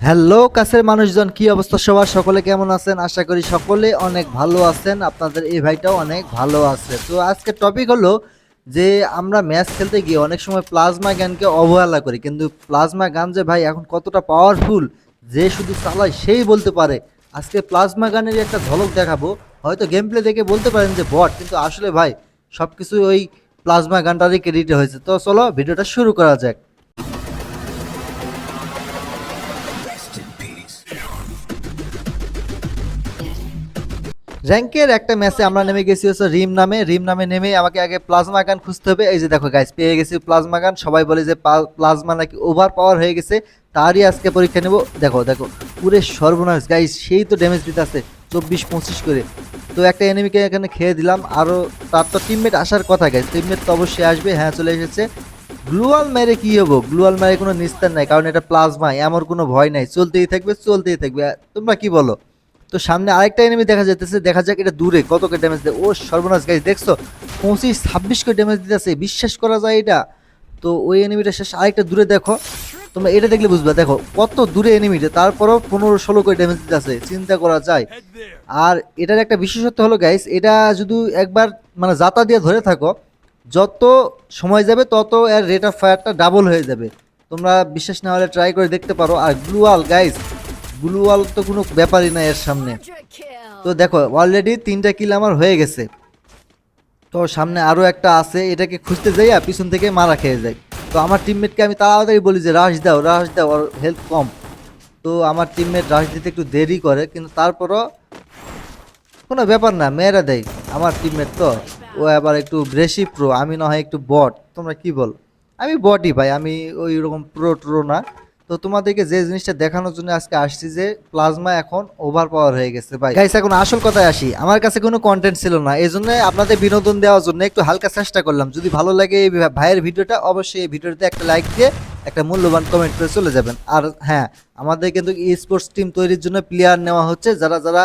Hello কাছের মানুষজন, কি অবস্থা সবার? সকলে কেমন আছেন? আশা করি সকলে অনেক ভালো আছেন। আপনাদের এই ভাইটাও অনেক ভালো আছে। তো আজকের টপিক হলো যে আমরা ম্যাচ খেলতে গিয়ে অনেক সময় প্লাজমা গানকে অবহেলা করি, কিন্তু প্লাজমা গান যে ভাই এখন কতটা পাওয়ারফুল, যে শুধু চালায় সেই বলতে পারে। আজকে প্লাজমা গানের একটা ঝলক দেখাবো। হয়তো গেম প্লে দেখে বলতে পারেন যে বট, কিন্তু আসলে ভাই সব কিছু ওই প্লাজমা গানটারই ক্রেডিট হয়েছে। তো চলো ভিডিওটা শুরু করা যাক। র্যাঙ্কের একটা ম্যাচে আমরা নেমে গেছি হচ্ছে রিম নামে নেমে আমাকে আগে প্লাজমা গান খুঁজতে হবে। এই যে দেখো গাইস, পেয়ে গেছি প্লাজমা গান। সবাই বলে যে প্লাজমা নাকি ওভার পাওয়ার হয়ে গেছে, তারই আজকে পরীক্ষা নেব। দেখো দেখো পুরে সর্বনাশ গাইস, সেই তো ড্যামেজ দিতে আছে 24-25 করে। তো একটা এনিমিকে এখানে খেয়ে দিলাম, আরও তার তো টিমমেট আসার কথা গাইস, টিমমেট তো অবশ্যই আসবে। হ্যাঁ চলে এসেছে। গ্লুয়াল মেরে কি হবো? গ্লুয়াল মেরে কোনো নিস্তার নাই, কারণ এটা প্লাজমা, এমন কোনো ভয় নাই, চলতেই থাকবে চলতেই থাকবে। তোমরা কি বলো? তো সামনে আরেকটা এনিমি দেখা যাইতেছে, দেখা যাক এটা দূরে কত কে ড্যামেজ দেয়। ও সর্বনাশ গাইস, দেখছো 25-26 করে ড্যামেজ দিতেছে, বিশ্বাস করা যায় এটা? তো ওই এনিমিটা শেষ, আরেকটা দূরে দেখো, তোমরা এটা দেখলে বুঝবা। দেখো কত দূরে এনিমিটা, তারপরও 15-16 করে ড্যামেজ দিতেছে, চিন্তা করা যায়। আর এটার একটা বিশেষত্ব হলো গাইস, এটা যদি একবার মানে জাতা দিয়ে ধরে থাকো, যত সময় যাবে তত এর রেট অফ ফায়ারটা ডাবল হয়ে যাবে। তোমরা বিশ্বাস না হলে ট্রাই করে দেখতে পারো। আর গ্লুয়াল গাইস, গ্লুয়াল তো কোনো ব্যাপারই না এর সামনে। তো দেখো অলরেডি 3টা কিল আমার হয়ে গেছে। তো সামনে আরও একটা আছে, এটাকে খুঁজতে যাই আর পিছন থেকে মারা খেয়ে যাই। তো আমার টিমমেটকে আমি তাড়াতাড়ি বলি যে রাশ দাও রাশ দাও, ওর হেলথ কম। তো আমার টিমমেট রাশ দিতে একটু দেরি করে, কিন্তু তারপরও কোনো ব্যাপার না, মেয়েরা দেয়। আমার টিমমেট তো ও আবার একটু বেশি প্রো, আমি না হয় একটু বট। তোমরা কি বল? আমি বটই ভাই, আমি ওই রকম প্রো না। তো তোমাদেরকে যে জিনিসটা দেখানোর জন্য আজকে আসছি, যে প্লাজমা এখন ওভার পাওয়ার হয়ে গেছে ভাই। গাইস এখন আসল কথায় আসি, আমার কাছে কোনো কন্টেন্ট ছিল না, এই জন্য আপনাদের বিনোদন দেওয়ার জন্য একটু হালকা চেষ্টা করলাম। যদি ভালো লাগে এই ভাইয়ের ভিডিওটা, অবশ্যই এই ভিডিওতে একটা লাইক দিয়ে একটা মূল্যবান কমেন্ট করে চলে যাবেন। আর হ্যাঁ, আমাদের কিন্তু স্পোর্টস টিম তৈরির জন্য প্লেয়ার নেওয়া হচ্ছে। যারা যারা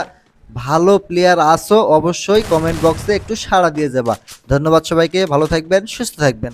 ভালো প্লেয়ার আসো অবশ্যই কমেন্ট বক্সে একটু সাড়া দিয়ে যাবা। ধন্যবাদ সবাইকে, ভালো থাকবেন, সুস্থ থাকবেন।